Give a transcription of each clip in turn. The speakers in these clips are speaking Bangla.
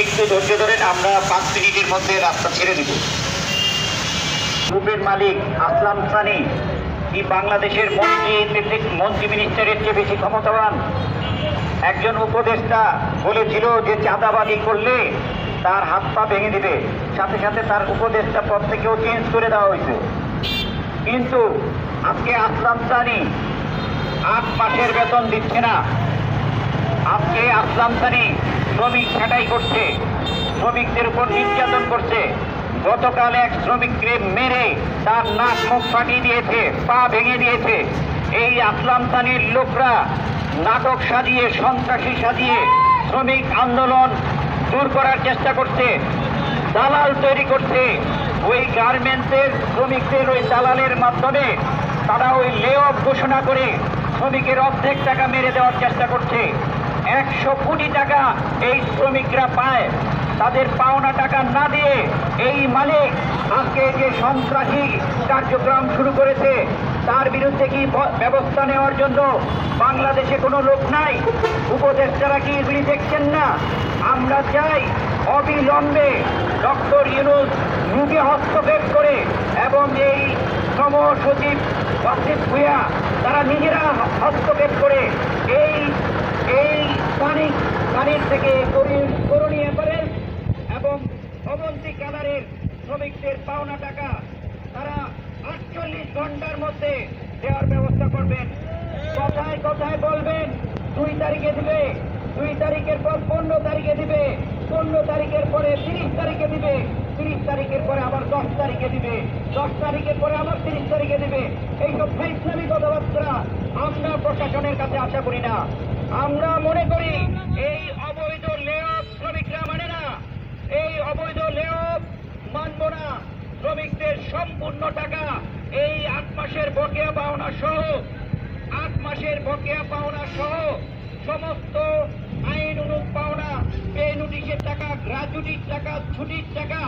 একটু ধৈর্য ধরেন, আমরা 5 মিনিটের মধ্যে রাস্তা ছেড়ে দিব। গ্রুপের মালিক আসলাম সানি কি বাংলাদেশের মন্ত্রী মিনিস্টারের চেয়ে বেশি ক্ষমতাবান? একজন উপদেষ্টা বলেছিল যে চাঁদাবাজি করলে তার হাত পা ভেঙে দিবে, সাথে সাথে তার উপদেষ্টা পদ থেকেও চেঞ্জ করে দেওয়া হয়েছে। কিন্তু আজকে আসলাম সানি 8 মাসের বেতন দিচ্ছে না। আজকে আসলাম সানি শ্রমিক ছাঁটাই করছে, শ্রমিকদের উপর নির্যাতন করছে। গতকাল এক শ্রমিককে মেরে তার নাক মুখ ফাটিয়ে দিয়েছে, পা ভেঙে দিয়েছে। এই আসলাম সানির লোকরা নাটক সাজিয়ে, সন্ত্রাসী সাজিয়ে শ্রমিক আন্দোলন দূর করার চেষ্টা করছে, দালাল তৈরি করছে। ওই গার্মেন্টসের শ্রমিকদের ওই দালালের মাধ্যমে তারা ওই লে অফ ঘোষণা করে শ্রমিকের অর্ধেক টাকা মেরে দেওয়ার চেষ্টা করছে। 100 কোটি টাকা এই শ্রমিকরা পায়, তাদের পাওনা টাকা না দিয়ে এই মালিক আজকে যে সন্ত্রাসী কার্যক্রম শুরু করেছে তার বিরুদ্ধে কি ব্যবস্থা নেওয়ার জন্য বাংলাদেশে কোনো লোক নাই? উপদেষ্টারা কি এগুলি দেখছেন না? আমরা চাই অবিলম্বে ডক্টর ইউনূস নিজে হস্তক্ষেপ করে এবং এই শ্রম সচিব ওয়াসিফ ভুঁইয়া তারা নিজেরা হস্তক্ষেপ করে এই পানির থেকে করণীয় করেন এবং অবন্তী কালারের শ্রমিকদের পাওনা টাকা তারা 48 ঘন্টার মধ্যে দেওয়ার ব্যবস্থা করবেন। কথায় কথায় বলবেন 2 তারিখে দিবে, 2 তারিখের পর 15 তারিখে দিবে, 15 তারিখের পরে 30 তারিখে দিবে, 30 তারিখের পরে আবার 10 তারিখে দিবে, 10 তারিখের পরে আবার 30 তারিখে দিবে। এইসব ইসলামী কথাবার্তা আমরা প্রশাসনের কাছে আশা করি না। আমরা মনে করি এই অবৈধ লে-অফ শ্রমিকরা মানে না, এই অবৈধ লে-অফ মানব না। শ্রমিকদের সম্পূর্ণ টাকা এই 8 মাসের বকেয়া পাওনা সহ 8 মাসের বকেয়া পাওনা সহ সমস্ত আইন অনুযায়ী পাওনা, পে নোটিশের টাকা, গ্র্যাচুইটির টাকা, ছুটির টাকা,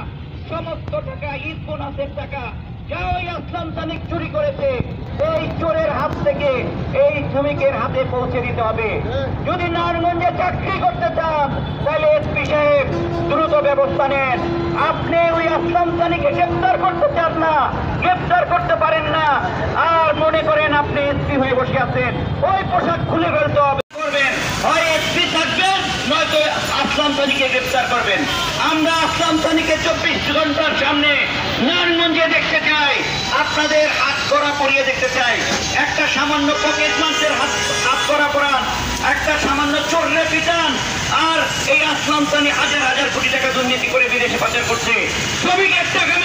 সমস্ত টাকা, ঈদ বোনাসের টাকা যা ওই আসলাম সানি চুরি করেছে এই চোরের হাত থেকে এই শ্রমিকের হাতে পৌঁছে দিতে হবে। যদি নারায়ণগঞ্জে চাকরি করতে চান তাহলে এসপি সাহেব দ্রুত ব্যবস্থা নেন। আপনি ওই আসলাম সানিকে গ্রেপ্তার করতে চান না, গ্রেপ্তার করতে পারেন না, আর মনে করেন আপনি এসপি হয়ে বসে আছেন, ওই পোশাক খুলে ফেলতে হবে। করবেন হয় এসপি থাকবেন, নয়তো আসলাম সানিকে গ্রেপ্তার করবেন। আমরা আসলাম সানিকে 24 ঘন্টার সামনে নারায়ণগঞ্জে দেখতে চাই, আপনাদের হাত করা পরিয়ে দেখতে চাই। একটা সামান্য পকেট মাংসের হাত করা পরান, একটা সামান্য চোররে পিটান, আর এই আসলাম সানি হাজার হাজার কোটি টাকা দুর্নীতি করে বিদেশে পাচার করছে। শ্রমিকের টাকা